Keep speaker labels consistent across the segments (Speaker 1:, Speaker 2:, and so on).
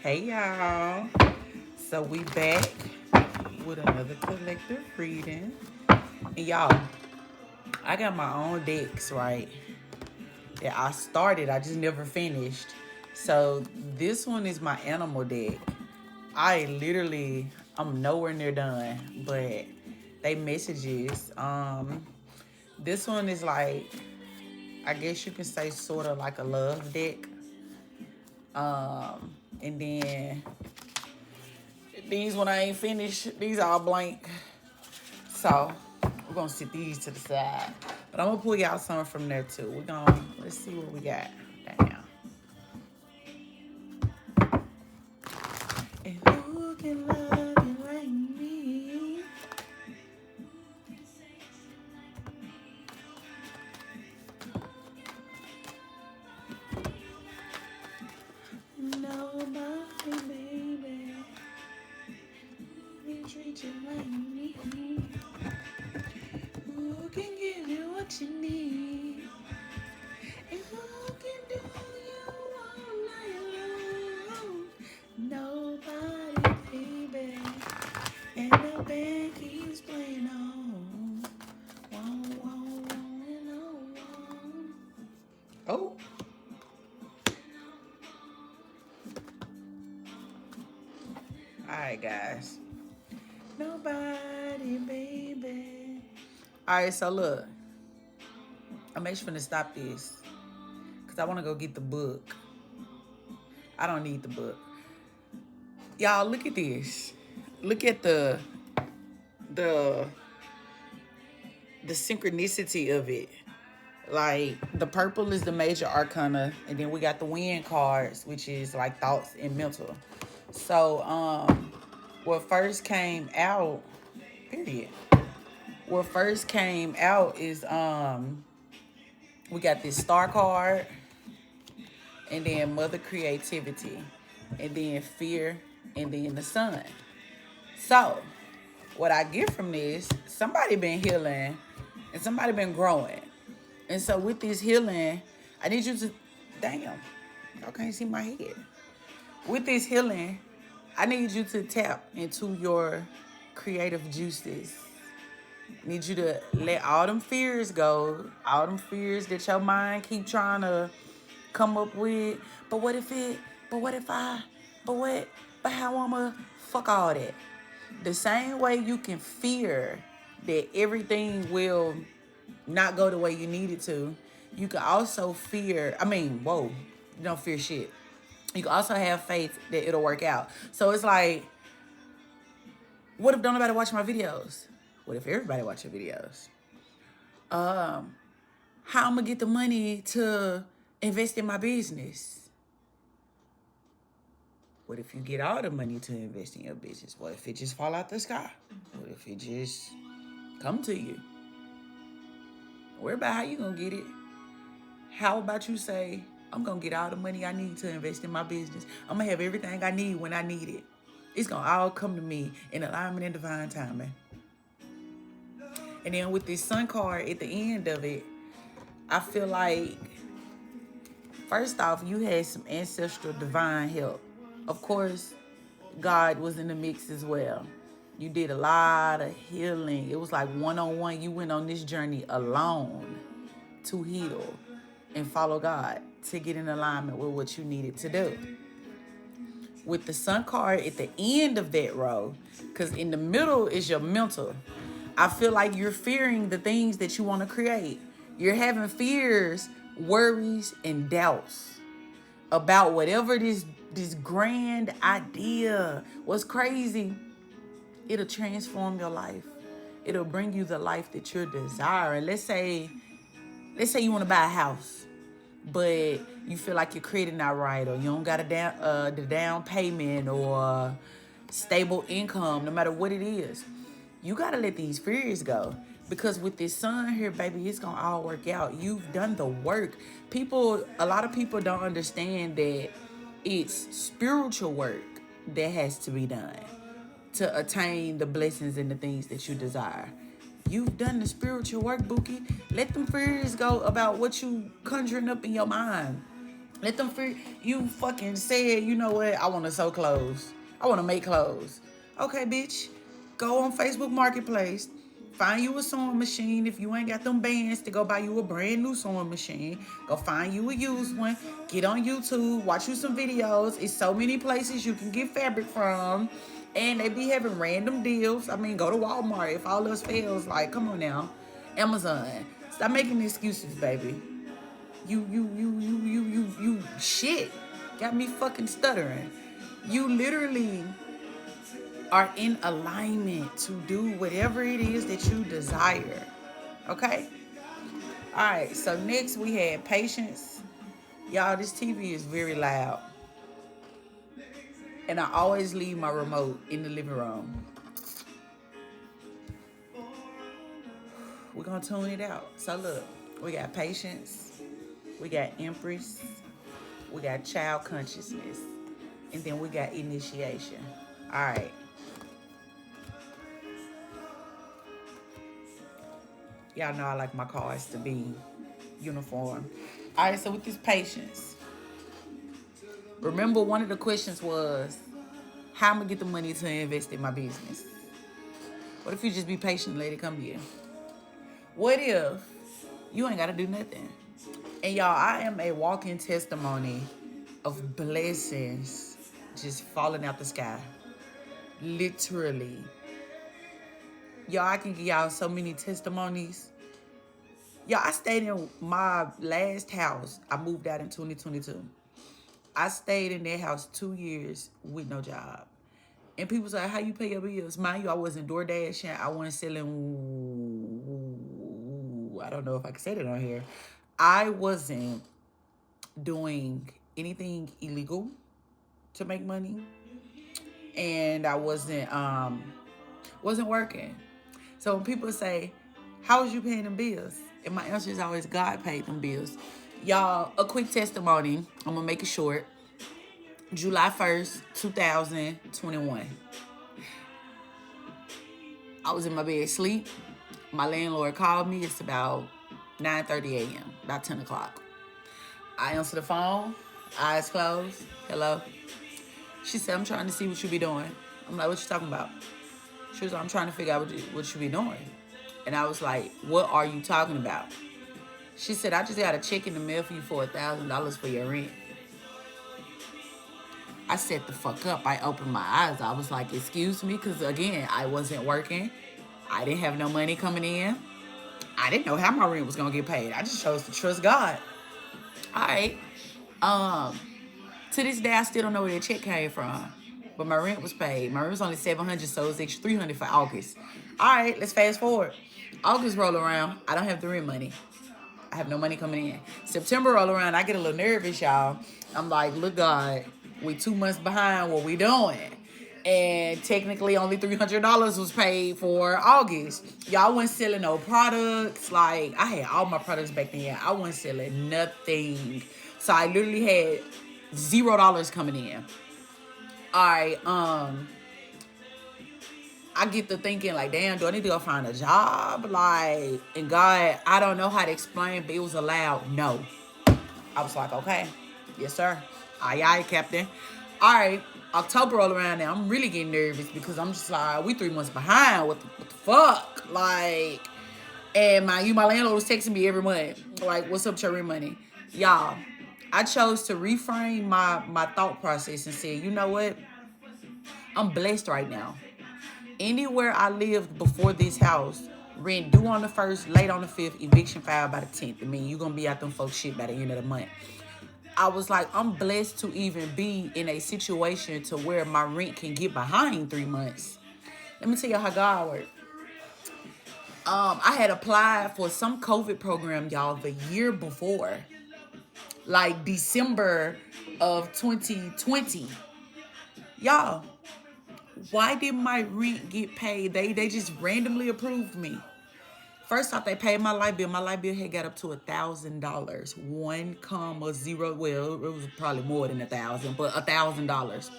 Speaker 1: Hey y'all. So we back with another collective reading. And y'all, I got my own decks, right? That I started, I just never finished. So this one is my animal deck. I'm nowhere near done, but they messages. This one is like, I guess you can say sort of like a love deck. And then these when I ain't finished, these all blank. So we're gonna sit these to the side. But I'm gonna pull y'all something from there too. Let's see what we got. Damn. And who can love you like me? Nobody, baby. Can treat you like me. Who can give you what you need? And who can do you all night long? Nobody, baby. And the band keeps playing on. Whoa, whoa, whoa, whoa. Oh. Alright, guys. Nobody, baby. Alright, so look. I'm actually gonna stop this. Because I want to go get the book. I don't need the book. Y'all, look at this. Look at the synchronicity of it. Like, the purple is the major arcana, and then we got the wind cards, which is like thoughts and mental. So, what first came out, period. What first came out is we got this star card, and then mother creativity, and then fear, and then the sun. So, what I get from this, somebody been healing, and somebody been growing. And so with this healing, I need you to, damn, y'all can't see my head. With this healing, I need you to tap into your creative juices. I need you to let all them fears go, all them fears that your mind keep trying to come up with. But what if it, but what if I, but how I'ma, fuck all that. The same way you can fear that everything will not go the way you need it to, you can also fear, you don't fear shit. You can also have faith that it'll work out. So it's like, what if don't nobody watch my videos? What if everybody watch your videos? How I'm gonna get the money to invest in my business? What if you get all the money to invest in your business? What if it just fall out the sky? What if it just come to you? Worry about how you gonna get it. How about you say, I'm gonna get all the money I need to invest in my business. I'm gonna have everything I need when I need it. It's gonna all come to me in alignment and divine timing. And then with this sun card at the end of it, I feel like, first off, you had some ancestral divine help. Of course, God was in the mix as well. You did a lot of healing. It was like one-on-one. You went on this journey alone to heal and follow God to get in alignment with what you needed to do. With the sun card at the end of that row, because in the middle is your mental. I feel like you're fearing the things that you want to create. You're having fears, worries, and doubts about whatever this grand idea. What's crazy, it'll transform your life. It'll bring you the life that you're desiring. Let's say you want to buy a house, but you feel like your credit not right, or you don't got the down payment or stable income, no matter what it is. You got to let these fears go. Because with this sun here, baby, it's going to all work out. You've done the work. A lot of people don't understand that it's spiritual work that has to be done to attain the blessings and the things that you desire. You've done the spiritual work, Bookie. Let them fears go about what you conjuring up in your mind. Let them free. You fucking said, you know what? I want to sew clothes. I want to make clothes. Okay, bitch. Go on Facebook Marketplace. Find you a sewing machine. If you ain't got them bands to go buy you a brand new sewing machine, go find you a used one. Get on YouTube. Watch you some videos. It's so many places you can get fabric from. And they be having random deals. I mean, go to Walmart. If all else fails, like, come on now. Amazon. Stop making excuses, baby. You shit. Got me fucking stuttering. You literally are in alignment to do whatever it is that you desire. Okay? Alright, so next we had patience. Y'all, this TV is very loud. And I always leave my remote in the living room. We're gonna tune it out. So look, we got patience. We got empress, we got child consciousness, and then we got initiation. All right. Y'all know I like my cards to be uniform. All right, so with this patience, remember one of the questions was, how am I gonna get the money to invest in my business? What if you just be patient and let it come to you? What if you ain't gotta do nothing? And y'all, I am a walking testimony of blessings just falling out the sky. Literally. Y'all, I can give y'all so many testimonies. Y'all, I stayed in my last house. I moved out in 2022. I stayed in that house 2 years with no job. And people say, how you pay your bills? Mind you, I wasn't door dashing. I wasn't selling, I don't know if I can say that on here. I wasn't doing anything illegal to make money, and I wasn't working. So when people say, how was you paying them bills? And my answer is always, God paid them bills. Y'all, a quick testimony. I'm gonna make it short. July 1st, 2021. I was in my bed asleep. My landlord called me. It's about 9:30 a.m., about 10 o'clock. I answer the phone, eyes closed. Hello? She said, I'm trying to see what you be doing. I'm like, what you talking about? She was like, I'm trying to figure out what you be doing. And I was like, what are you talking about? She said, I just got a check in the mail for you for $1,000 for your rent. I set the fuck up. I opened my eyes. I was like, excuse me? Because again, I wasn't working. I didn't have no money coming in. I didn't know how my rent was going to get paid. I just chose to trust God. All right. To this day, I still don't know where the check came from. But my rent was paid. My rent was only $700, so it was extra $300 for August. All right, let's fast forward. August roll around. I don't have the rent money. I have no money coming in. September roll around. I get a little nervous, y'all. I'm like, look, God, we 2 months behind what we doing. And technically only $300 was paid for August. Y'all wasn't selling no products. Like, I had all my products back then. I wasn't selling nothing. So I literally had $0 coming in. All right, I get to thinking, like, damn, do I need to go find a job? Like, and God, I don't know how to explain, but it was a loud no. I was like, okay, yes, sir. Aye, aye, Captain. All right, October all around now. I'm really getting nervous because I'm just like, we 3 months behind. What the fuck? Like, and my landlord was texting me every month. Like, what's up with your rent money? Y'all, I chose to reframe my thought process and say, you know what? I'm blessed right now. Anywhere I lived before this house, rent due on the 1st, late on the 5th, eviction filed by the 10th. I mean, you're going to be out them folks shit by the end of the month. I was like, I'm blessed to even be in a situation to where my rent can get behind 3 months. Let me tell you how God works. I had applied for some COVID program, y'all, the year before. Like December of 2020. Y'all, why did my rent get paid? They just randomly approved me. First off, they paid my light bill. My light bill had got up to $1,000. 1,0. Well, it was probably more than 1,000, but $1,000.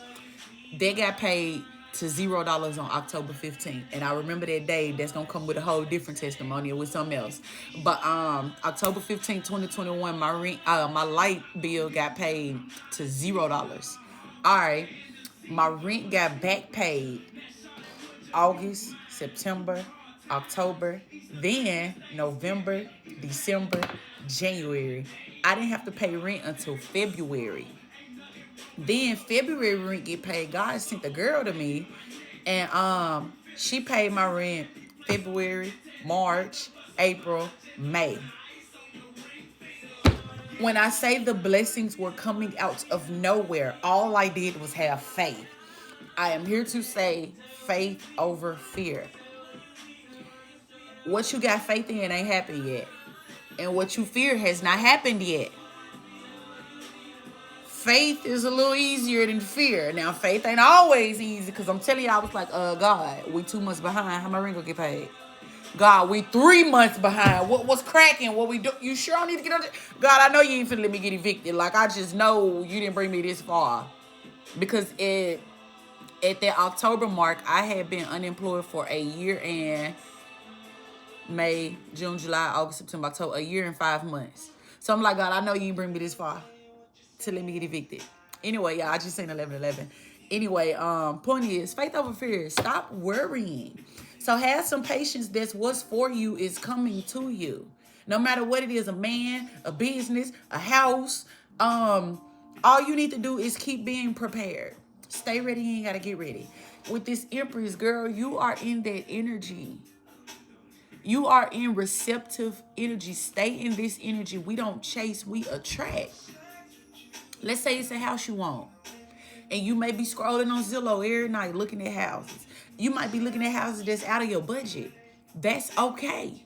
Speaker 1: They got paid to $0 on October 15th. And I remember that day. That's going to come with a whole different testimony or with something else. But October 15th, 2021, my light bill got paid to $0. All right. My rent got back paid August, September, October, then November, December, January. I didn't have to pay rent until February. Then February rent get paid. God sent the girl to me, and she paid my rent February, March, April, May. When I say the blessings were coming out of nowhere, all I did was have faith. I am here to say faith over fear. What you got faith in ain't happened yet. And what you fear has not happened yet. Faith is a little easier than fear. Now, faith ain't always easy, because I'm telling you, I was like, God, we 2 months behind. How my rent gonna get paid? God, we 3 months behind. What's cracking? What we do? You sure I need to get on there? God, I know you ain't finna let me get evicted. Like, I just know you didn't bring me this far. Because at that October mark, I had been unemployed for a year and May, June, July, August, September, October, a year and 5 months. So I'm like, God, I know you didn't bring me this far to let me get evicted. Anyway, y'all, I just seen 11:11. Anyway, point is, faith over fear. Stop worrying. So have some patience. That's what's for you is coming to you. No matter what it is, a man, a business, a house. All you need to do is keep being prepared. Stay ready. You ain't got to get ready. With this Empress, girl, you are in that energy. You are in receptive energy. Stay in this energy. We don't chase, we attract. Let's say it's a house you want. And you may be scrolling on Zillow every night looking at houses. You might be looking at houses that's out of your budget. That's okay.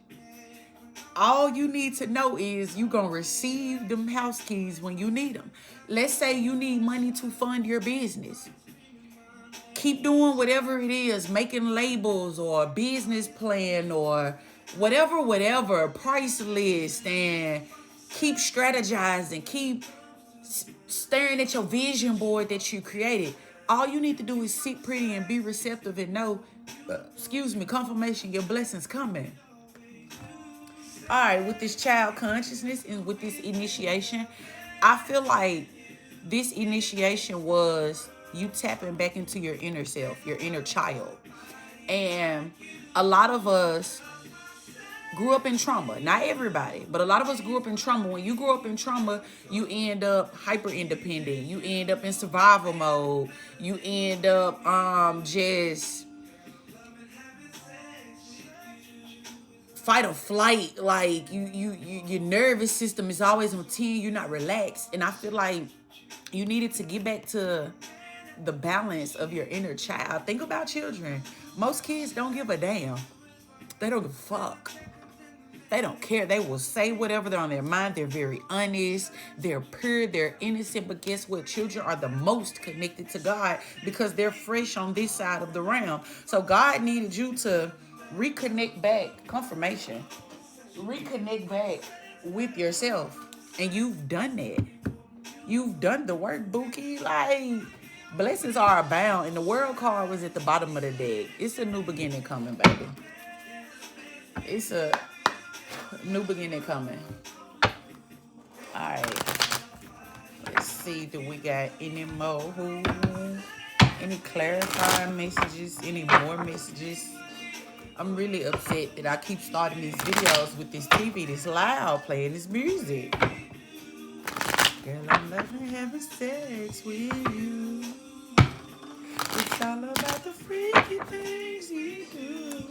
Speaker 1: All you need to know is you going to receive them house keys when you need them. Let's say you need money to fund your business. Keep doing whatever it is, making labels or a business plan or whatever, price list, and keep strategizing, keep staring at your vision board that you created. All you need to do is sit pretty and be receptive and know, confirmation, your blessings coming. All right, with this child consciousness and with this initiation, I feel like this initiation was you tapping back into your inner self, your inner child. And a lot of us grew up in trauma. Not everybody, but a lot of us grew up in trauma. When you grow up in trauma, you end up hyper independent. You end up in survival mode. You end up just fight or flight. Like your nervous system is always on 10. You're not relaxed. And I feel like you needed to get back to the balance of your inner child. Think about children. Most kids don't give a damn. They don't give a fuck. They don't care. They will say whatever they're on their mind. They're very honest. They're pure. They're innocent. But guess what? Children are the most connected to God because they're fresh on this side of the realm. So God needed you to reconnect back. Confirmation. Reconnect back with yourself. And you've done that. You've done the work, Bookie. Like, blessings are abound. And the world card was at the bottom of the deck. It's a new beginning coming, baby. It's a new beginning coming. All right. Let's see. Do we got any more? Any clarifying messages? Any more messages? I'm really upset that I keep starting these videos with this TV that's loud, playing this music. Girl, I'm loving having sex with you. It's all about the freaky things you do.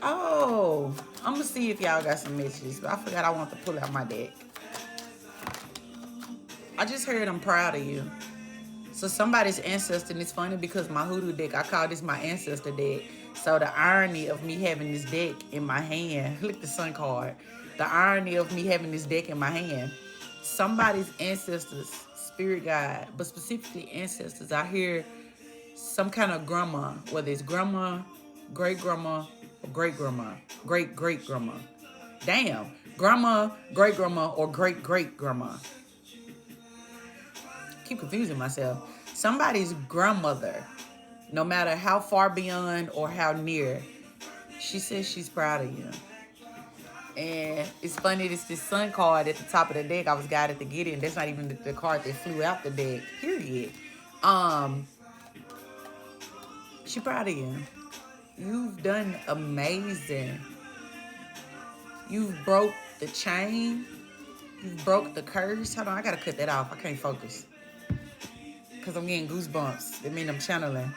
Speaker 1: Oh, I'm going to see if y'all got some messages. But I forgot I want to pull out my deck. I just heard I'm proud of you. So somebody's ancestor, and it's funny because my hoodoo deck, I call this my ancestor deck. So the irony of me having this deck in my hand, look the sun card. The irony of me having this deck in my hand. Somebody's ancestors, spirit guide, but specifically ancestors, I hear some kind of grandma, whether it's grandma, great-grandma, or great-grandma, great-great-grandma. Damn, grandma, great-grandma, or great-great-grandma. Keep confusing myself. Somebody's grandmother No matter how far beyond or how near, she says she's proud of you. And it's funny, this sun card at the top of the deck. I was guided to get it, and that's not even the card that flew out the deck, period. She proud of you. You've done amazing. You've broke the chain. You've broke the curse. Hold on, I gotta cut that off. I can't focus. Because I'm getting goosebumps. That mean I'm channeling.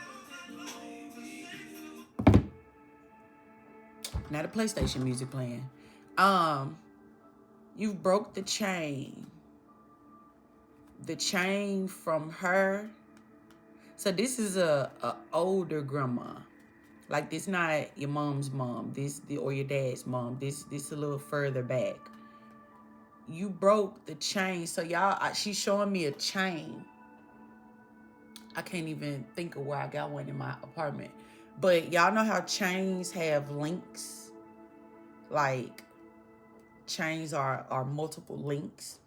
Speaker 1: Now the PlayStation music playing. You've broke the chain. The chain from her. So this is a older grandma. Like, this not your mom's mom, or your dad's mom. This a little further back. You broke the chain. So y'all, she's showing me a chain. I can't even think of where I got one in my apartment. But y'all know how chains have links? Like, chains are multiple links.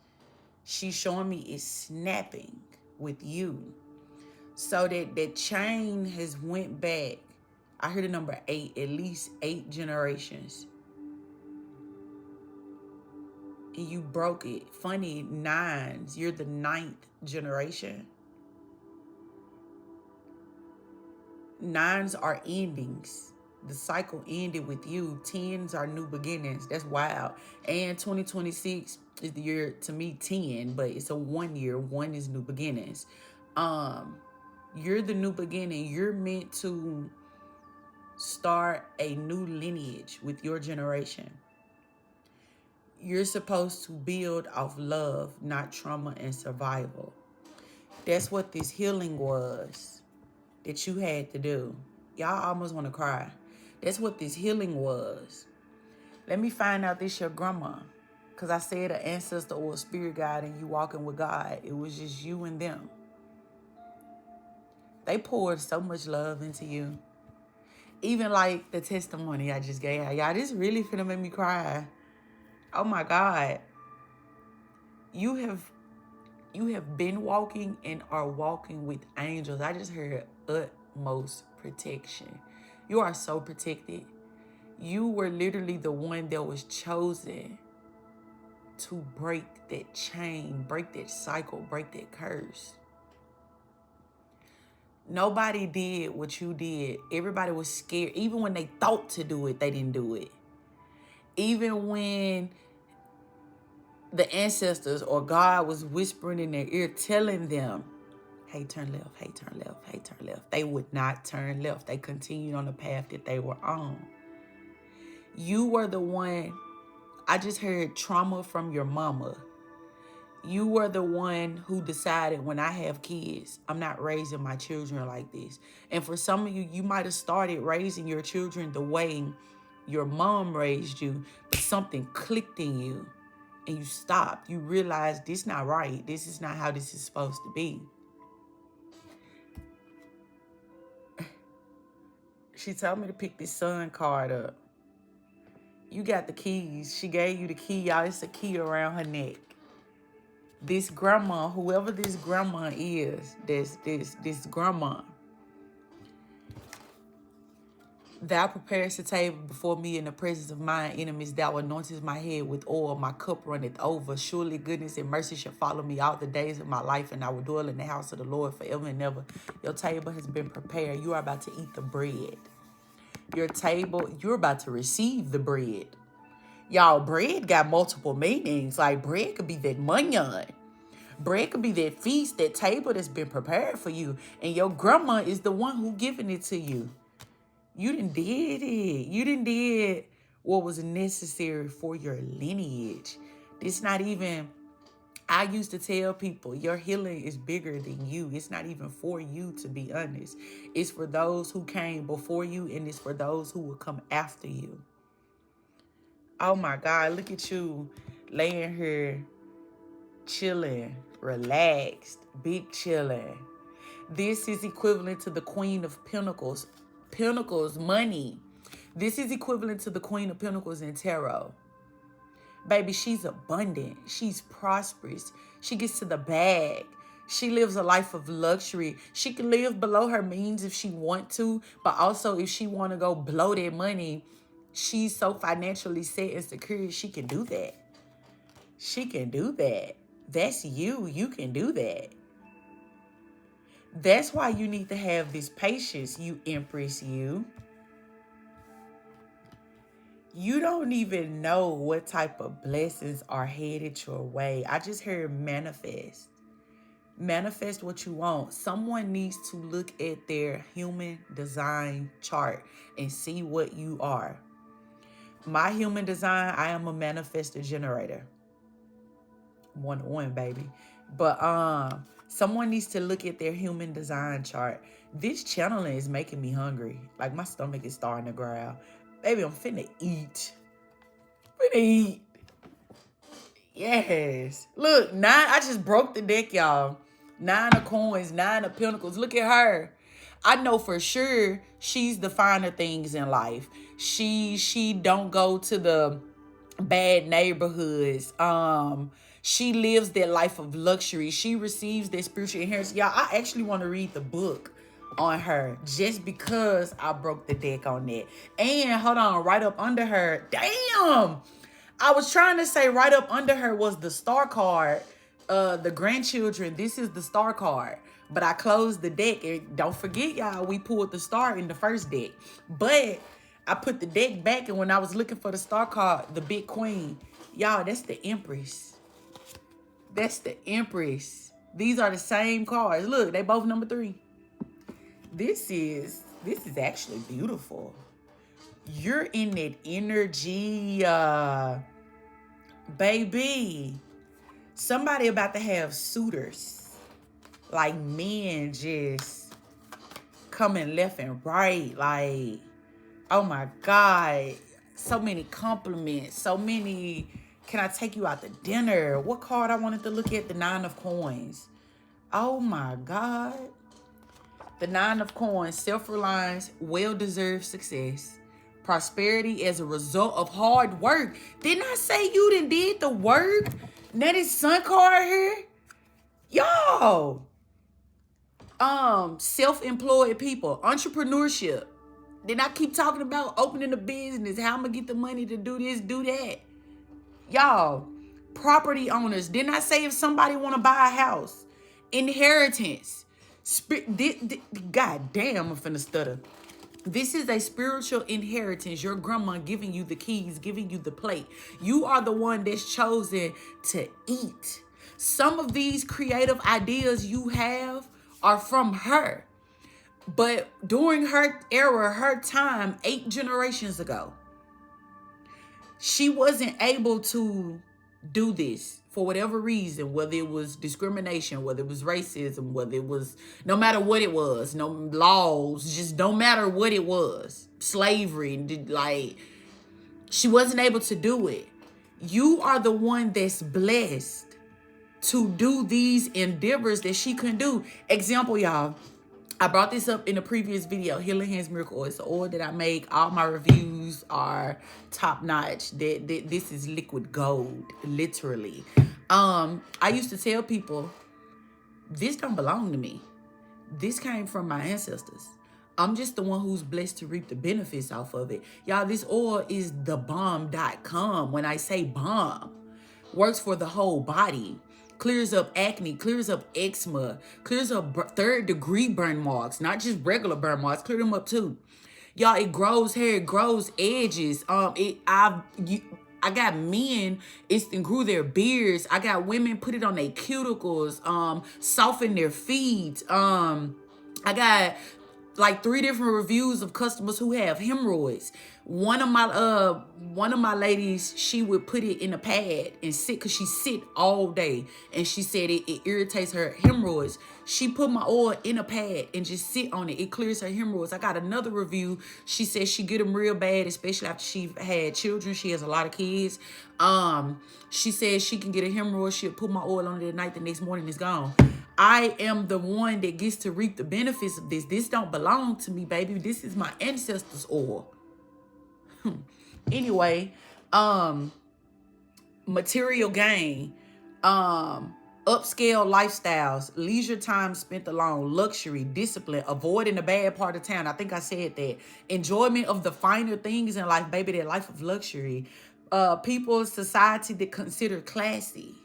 Speaker 1: She's showing me it's snapping with you. So that chain has went back. I heard the number 8, at least 8 generations. And you broke it. Funny, 9s. You're the 9th generation. 9s are endings. The cycle ended with you. 10s are new beginnings. That's wild. And 2026 is the year, to me, 10, but it's a 1 year. 1 is new beginnings. You're the new beginning. You're meant to start a new lineage with your generation. You're supposed to build off love, not trauma and survival. That's what this healing was that you had to do. Y'all almost want to cry. That's what this healing was. Let me find out this your grandma. Because I said an ancestor or a spirit guide and you walking with God. It was just you and them. They poured so much love into you. Even like the testimony I just gave her. Y'all, this really finna make me cry. Oh my God. You have been walking and are walking with angels. I just heard utmost protection. You are so protected. You were literally the one that was chosen to break that chain, break that cycle, break that curse. Nobody did what you did. Everybody was scared. Even when they thought to do it, they didn't do it. Even when the ancestors or God was whispering in their ear, telling them, hey, turn left, hey, turn left, hey, turn left. They would not turn left. They continued on the path that they were on. You were the one. I just heard trauma from your mama. You were the one who decided, when I have kids, I'm not raising my children like this. And for some of you, you might have started raising your children the way your mom raised you, but something clicked in you and you stopped. You realized this not right. This is not how this is supposed to be. She told me to pick this sun card up. You got the keys. She gave you the key, y'all. It's a key around her neck. This grandma, whoever this grandma is, this grandma, thou preparest a table before me in the presence of mine enemies. Thou anointest my head with oil. My cup runneth over. Surely goodness and mercy shall follow me all the days of my life, and I will dwell in the house of the Lord forever and ever. Your table has been prepared. You are about to eat the bread. Your table, you're about to receive the bread. Y'all, bread got multiple meanings. Like, bread could be that munyon. Bread could be that feast, that table that's been prepared for you. And your grandma is the one who giving it to you. You done did it. You done did what was necessary for your lineage. It's not even, I used to tell people, your healing is bigger than you. It's not even for you, to be honest. It's for those who came before you, and it's for those who will come after you. Oh my God, look at you laying here chilling, relaxed, big chilling. This is equivalent to the Queen of Pentacles. Pentacles, money. This is equivalent to the Queen of Pentacles in tarot. Baby, she's abundant. She's prosperous. She gets to the bag. She lives a life of luxury. She can live below her means if she want to, but also if she want to go blow that money, she's so financially set and secure, she can do that. She can do that. That's you. You can do that. That's why you need to have this patience, you Empress, you. You don't even know what type of blessings are headed your way. I just heard manifest. Manifest what you want. Someone needs to look at their human design chart and see what you are. My human design, I am a manifestor generator. 1-1, baby. But someone needs to look at their human design chart. This channeling is making me hungry. Like my stomach is starting to growl. Baby, I'm finna eat. Finna eat. Yes. Look, 9. I just broke the deck, y'all. 9 of coins, 9 of pentacles. Look at her. I know for sure she's the finer things in life. She don't go to the bad neighborhoods. She lives that life of luxury. She receives that spiritual inheritance. Y'all, I actually want to read the book on her just because I broke the deck on that. And hold on, right up under her. Damn. I was trying to say right up under her was the star card. The grandchildren, this is the star card. But I closed the deck. And don't forget, y'all, we pulled the star in the first deck. But I put the deck back, and when I was looking for the star card, the big queen, y'all, that's the Empress. That's the Empress. These are the same cards. Look, they both number 3. This is actually beautiful. You're in that energy, baby. Somebody about to have suitors. Like men just coming left and right. Like, oh my God. So many compliments. So many, can I take you out to dinner? What card I wanted to look at? The 9 of coins. Oh my God. The 9 of coins, self-reliance, well-deserved success, prosperity as a result of hard work. Didn't I say you done did the work? Now this sun card here. Y'all. Self-employed people, entrepreneurship. Then I keep talking about opening a business, how I'm gonna get the money to do this, do that. Y'all, property owners. Didn't I say if somebody want to buy a house? Inheritance. God damn, I'm finna stutter. This is a spiritual inheritance. Your grandma giving you the keys, giving you the plate. You are the one that's chosen to eat. Some of these creative ideas you have are from her. But during her era, her time, 8 generations ago, she wasn't able to do this for whatever reason, whether it was discrimination, whether it was racism, whether it was, no matter what it was, no laws, just don't matter what it was, slavery, like, she wasn't able to do it. You are the one that's blessed to do these endeavors that she couldn't do. Example, y'all. I brought this up in a previous video, Healing Hands Miracle Oil. It's the oil that I make. All my reviews are top notch. This is liquid gold, literally. I used to tell people, this don't belong to me. This came from my ancestors. I'm just the one who's blessed to reap the benefits off of it. Y'all, this oil is thebomb.com. When I say bomb, works for the whole body. Clears up acne, clears up eczema, clears up third-degree burn marks, not just regular burn marks, clear them up too. Y'all, it grows hair, it grows edges. I got men, it grew their beards. I got women put it on their cuticles, soften their feet. I got like 3 different reviews of customers who have hemorrhoids. One of my ladies, she would put it in a pad and sit, because she sit all day, and she said it irritates her hemorrhoids. She put my oil in a pad and just sit on it. It clears her hemorrhoids. I got another review. She said she get them real bad, especially after she had children. She has a lot of kids. She said she can get a hemorrhoid. She'll put my oil on it at night. The next morning it's gone. I am the one that gets to reap the benefits of this. This don't belong to me, baby. This is my ancestors' oil. Anyway, material gain. Upscale lifestyles, leisure time spent alone, luxury, discipline, avoiding the bad part of town. I think I said that. Enjoyment of the finer things in life, baby, that life of luxury. People, society that consider classy.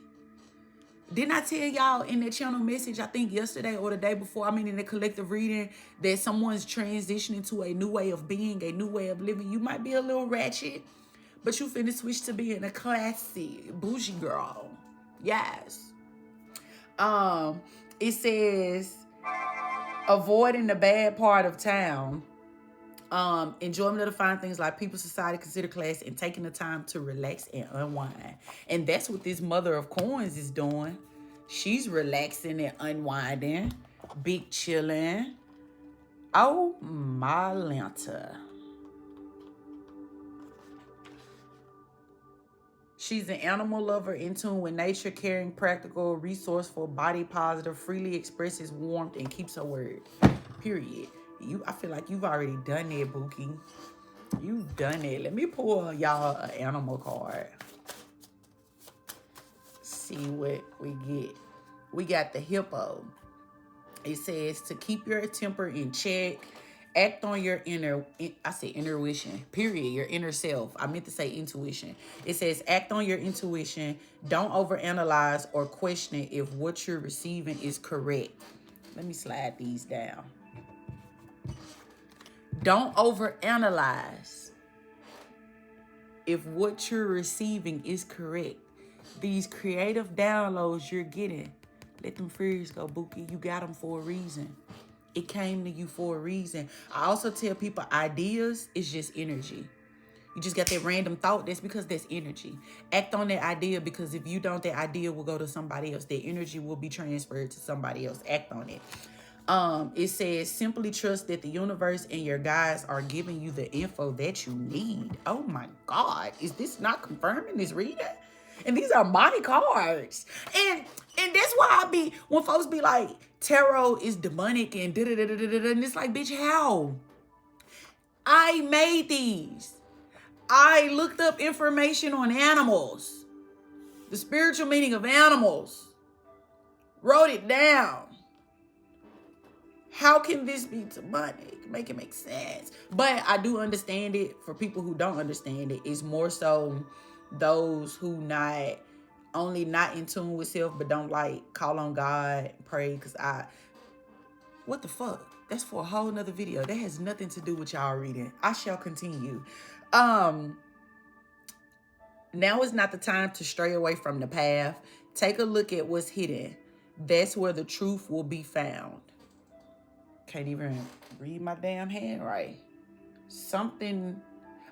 Speaker 1: Didn't I tell y'all in that channel message, I think yesterday or the day before, I mean in the collective reading, that someone's transitioning to a new way of being, a new way of living. You might be a little ratchet, but you finna switch to being a classy, bougie girl. Yes. It says avoiding the bad part of town. Enjoyment of the fine things like people, society consider class, and taking the time to relax and unwind. And that's what this mother of coins is doing. She's relaxing and unwinding, big chilling. Oh my Lanta. She's an animal lover, in tune with nature, caring, practical, resourceful, body positive, freely expresses warmth, and keeps her word. Period. I feel like you've already done that, Bookie. You've done it. Let me pull y'all an animal card. See what we get. We got the hippo. It says to keep your temper in check. Act on your intuition, period, your inner self. I meant to say intuition. It says act on your intuition. Don't overanalyze or question if what you're receiving is correct. Let me slide these down. Don't overanalyze if what you're receiving is correct. These creative downloads you're getting, let them fears go, Bookie. You got them for a reason. It came to you for a reason. I also tell people ideas is just energy. You just got that random thought. That's because that's energy. Act on that idea, because if you don't, that idea will go to somebody else. That energy will be transferred to somebody else. Act on it. It says simply trust that the universe and your guides are giving you the info that you need. Oh my God. Is this not confirming this reading? And these are my cards. And that's why I be, when folks be like, tarot is demonic and da-da-da-da-da-da, and it's like, bitch, how? I made these. I looked up information on animals, the spiritual meaning of animals, wrote it down. How can this be demonic? Make it make sense. But I do understand it. For people who don't understand it, it's more so those who not only not in tune with self, but don't like call on God, pray. Because what the fuck? That's for a whole nother video. That has nothing to do with y'all reading. I shall continue. Now is not the time to stray away from the path. Take a look at what's hidden. That's where the truth will be found. Can't even read my damn handwriting. Something.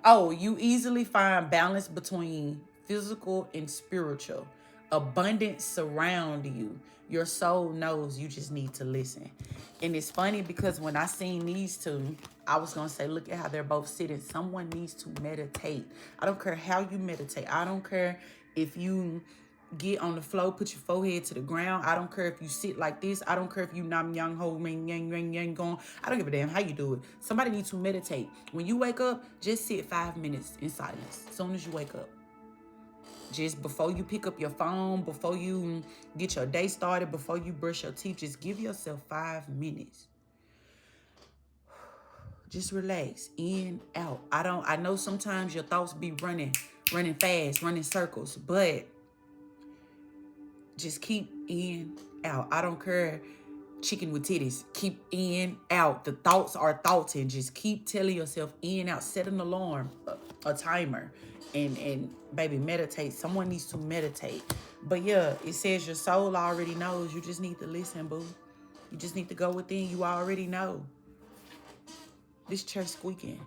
Speaker 1: Oh, you easily find balance between physical and spiritual. Abundance surround you. Your soul knows, you just need to listen. And it's funny because when I seen these two, I was going to say, look at how they're both sitting. Someone needs to meditate. I don't care how you meditate. I don't care if you get on the floor, put your forehead to the ground. I don't care if you sit like this. I don't care if you nam yang ho ring yang yang yang gong. I don't give a damn how you do it. Somebody needs to meditate. When you wake up, just sit 5 minutes in silence. As soon as you wake up. Just before you pick up your phone, before you get your day started, before you brush your teeth, just give yourself 5 minutes. Just relax, in, out. I know sometimes your thoughts be running fast, running circles, but just keep in, out. I don't care, chicken with titties. Keep in, out. The thoughts are thoughts, and just keep telling yourself in, out. Set an alarm, a timer, and baby, meditate. Someone needs to meditate. But yeah, it says your soul already knows. You just need to listen, boo. You just need to go within. You already know. This chair squeaking.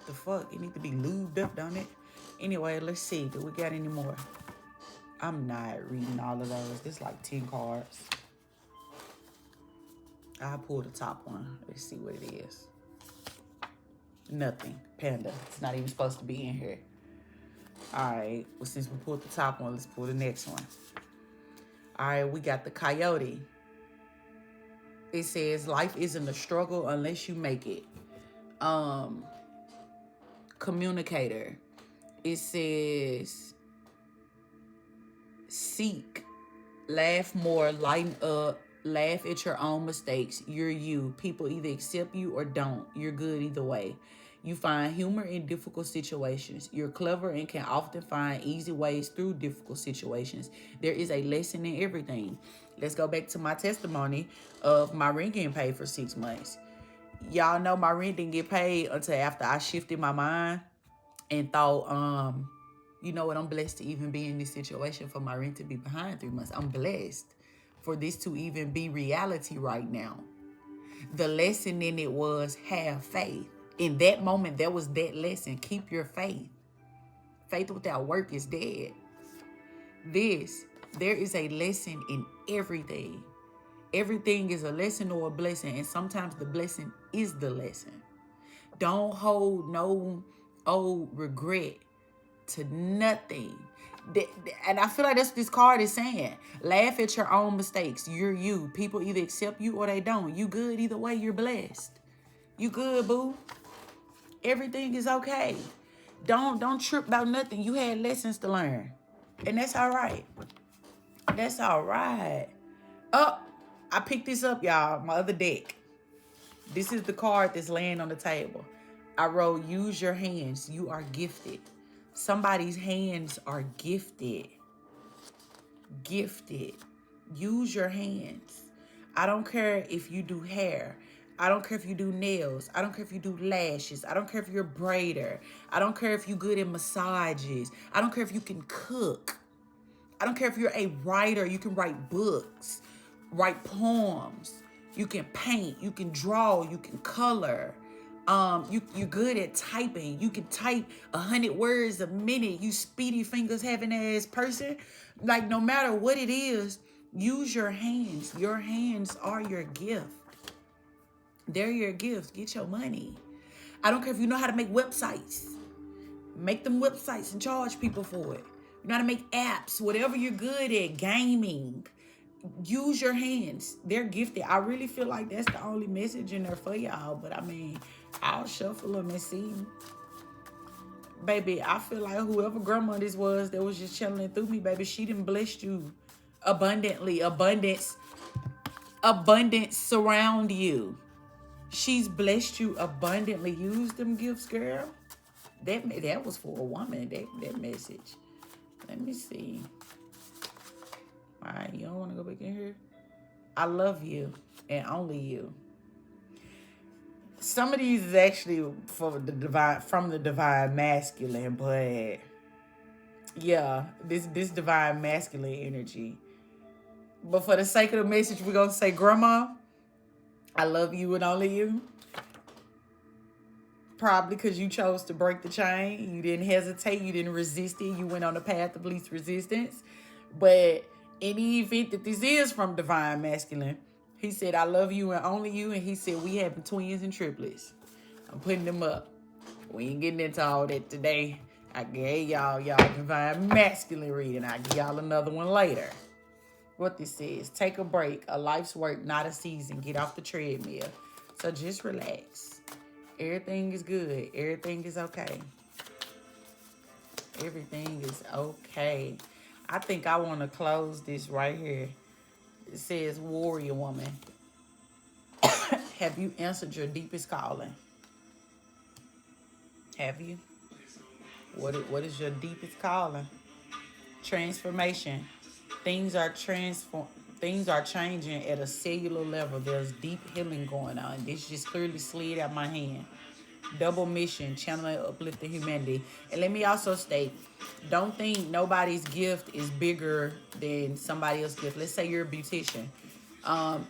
Speaker 1: The fuck? It need to be lubed up, don't it? Anyway, let's see. Do we got any more? I'm not reading all of those. There's like 10 cards. I'll pull the top one. Let's see what it is. Nothing. Panda. It's not even supposed to be in here. All right. Well, since we pulled the top one, let's pull the next one. All right. We got the coyote. It says life isn't a struggle unless you make it. Communicator. It says seek Laugh more, lighten up, laugh at your own mistakes. You're you. People either accept you or don't. You're good either way. You find humor in difficult situations. You're clever and can often find easy ways through difficult situations. There is a lesson in everything. Let's go back to my testimony of my rent getting paid for 6 months. Y'all know my rent didn't get paid until after I shifted my mind and thought, you know what, I'm blessed to even be in this situation for my rent to be behind 3 months. I'm blessed for this to even be reality right now. The lesson in it was have faith. In that moment, there was that lesson. Keep your faith. Faith without work is dead. There is a lesson in everything. Everything is a lesson or a blessing, and sometimes the blessing is the lesson. Don't hold no old regret to nothing. And I feel like that's what this card is saying. Laugh at your own mistakes. You're you. People either accept you or they don't. You good either way. You're blessed. You good, boo. Everything is okay. Don't trip about nothing. You had lessons to learn. And that's all right. That's all right. Oh, I picked this up, y'all. My other deck. This is the card that's laying on the table. I wrote, use your hands. You are gifted. Somebody's hands are gifted. Gifted. Use your hands. I don't care if you do hair. I don't care if you do nails. I don't care if you do lashes. I don't care if you're a braider. I don't care if you're good at massages. I don't care if you can cook. I don't care if you're a writer. You can write books, write poems. You can paint. You can draw. You can color. You're good at typing. You can type 100 words a minute. You speedy fingers having ass person. Like, no matter what it is, use your hands. Your hands are your gift. They're your gifts. Get your money. I don't care if you know how to make websites. Make them websites and charge people for it. You know how to make apps, whatever you're good at, gaming. Use your hands. They're gifted. I really feel like that's the only message in there for y'all. But I mean, I'll shuffle them and see. Baby, I feel like whoever grandma this was that was just channeling through me, baby, she done blessed you abundantly. Abundance surround you. She's blessed you abundantly. Use them gifts, girl. That was for a woman, that message. Let me see. All right, you don't want to go back in here? I love you and only you. Some of these is actually from the divine masculine, but yeah, this divine masculine energy. But for the sake of the message, we're gonna say, Grandma, I love you and only you. Probably because you chose to break the chain. You didn't hesitate. You didn't resist it. You went on the path of least resistance. But in the event that this is from divine masculine, he said, I love you and only you. And he said, we having twins and triplets. I'm putting them up. We ain't getting into all that today. I gave y'all divine masculine reading. I'll give y'all another one later. What this says, take a break. A life's work, not a season. Get off the treadmill. So just relax. Everything is good. Everything is okay. Everything is okay. I think I want to close this right here. It says, warrior woman. Have you answered your deepest calling? Have you? What is your deepest calling? Transformation. Things are changing at a cellular level. There's deep healing going on. This just clearly slid out my hand. Double mission, channeling uplifting humanity. And let me also state, don't think nobody's gift is bigger than somebody else's gift. Let's say you're a beautician.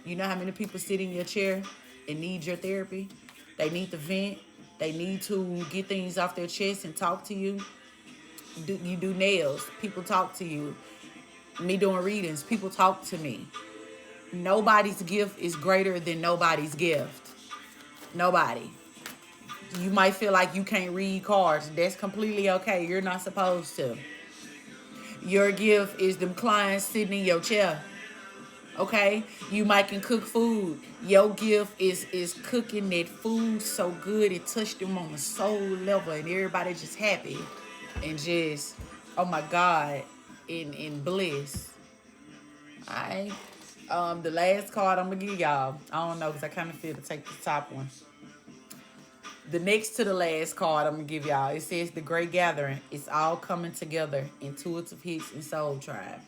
Speaker 1: You know how many people sit in your chair and need your therapy? They need to vent. They need to get things off their chest and talk to you. You do nails. People talk to you. Me doing readings. People talk to me. Nobody's gift is greater than nobody's gift. Nobody. You might feel like you can't read cards. That's completely okay. You're not supposed to. Your gift is them clients sitting in your chair. Okay? You might can cook food. Your gift is cooking that food so good it touched them on the soul level and everybody just happy and just, oh my God, in bliss. Alright. The last card I'm gonna give y'all. I don't know, because I kind of feel to take the top one. The next to the last card I'm gonna give y'all. It says the Great Gathering. It's all coming together. Intuitive hits and soul tribe.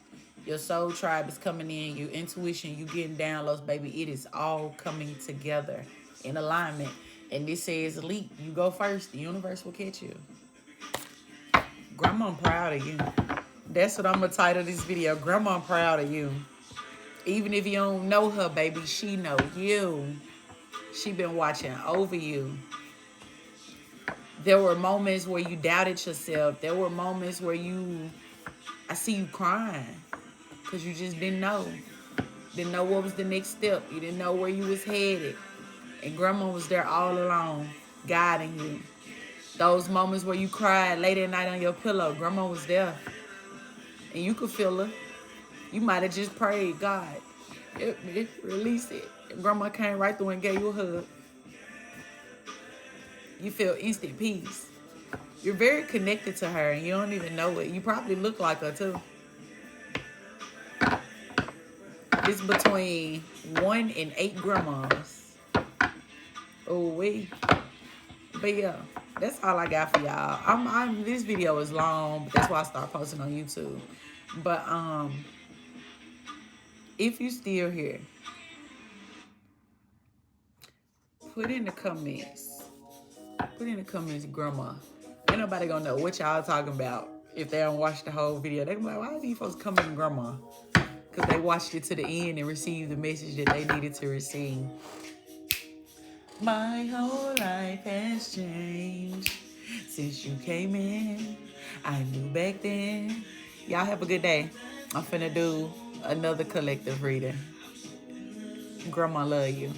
Speaker 1: Your soul tribe is coming in. Your intuition, you getting downloads, baby. It is all coming together in alignment. And this says, leap. You go first. The universe will catch you. Grandma, I'm proud of you. That's what I'm gonna title this video. Grandma, I'm proud of you. Even if you don't know her, baby, she know you. She been watching over you. There were moments where you doubted yourself. There were moments where I see you crying because you just didn't know. Didn't know what was the next step. You didn't know where you was headed. And Grandma was there all along, guiding you. Those moments where you cried late at night on your pillow, Grandma was there. And you could feel her. You might have just prayed, God, release it. And Grandma came right through and gave you a hug. You feel instant peace. You're very connected to her and you don't even know it. You probably look like her too. It's between 1 and 8 grandmas. Oh, wait. But yeah, that's all I got for y'all. This video is long, but that's why I start posting on YouTube. But if you still here, put in the comments. Put in the comments, Grandma. Ain't nobody gonna know what y'all talking about if they don't watch the whole video. They gonna be like, why are these folks coming to Grandma? Because they watched it to the end and received the message that they needed to receive. My whole life has changed since you came in. I knew back then. Y'all have a good day. I'm finna do another collective reading. Grandma love you.